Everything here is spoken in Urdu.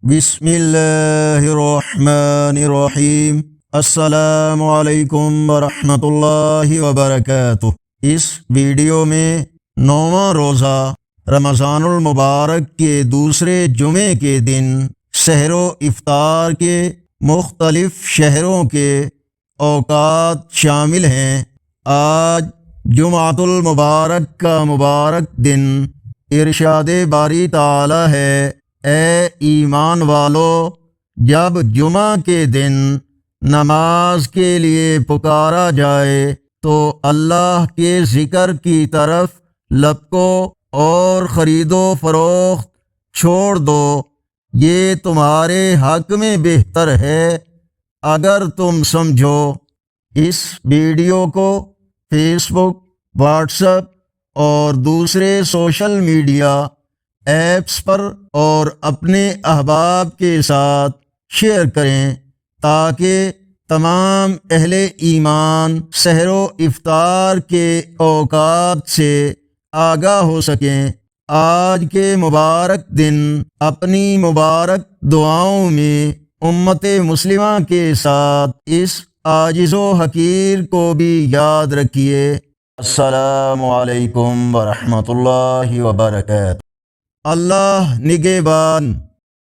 بسم اللہ الرحمن الرحیم۔ السلام علیکم ورحمۃ اللہ وبرکاتہ۔ اس ویڈیو میں 9واں روزہ رمضان المبارک کے دوسرے جمعے کے دن سحر و افطار کے مختلف شہروں کے اوقات شامل ہیں۔ آج جمعۃ المبارک کا مبارک دن۔ ارشاد باری تعالی ہے، اے ایمان والو، جب جمعہ کے دن نماز کے لیے پکارا جائے تو اللہ کے ذکر کی طرف لپکو اور خرید و فروخت چھوڑ دو، یہ تمہارے حق میں بہتر ہے اگر تم سمجھو۔ اس ویڈیو کو فیس بک، واٹس ایپ اور دوسرے سوشل میڈیا ایپس پر اور اپنے احباب کے ساتھ شیئر کریں تاکہ تمام اہل ایمان سحر و افطار کے اوقات سے آگاہ ہو سکیں۔ آج کے مبارک دن اپنی مبارک دعاؤں میں امت مسلمہ کے ساتھ اس عاجز و حقیر کو بھی یاد رکھیے۔ السلام علیکم ورحمۃ اللہ وبرکاتہ۔ اللہ نگہبان۔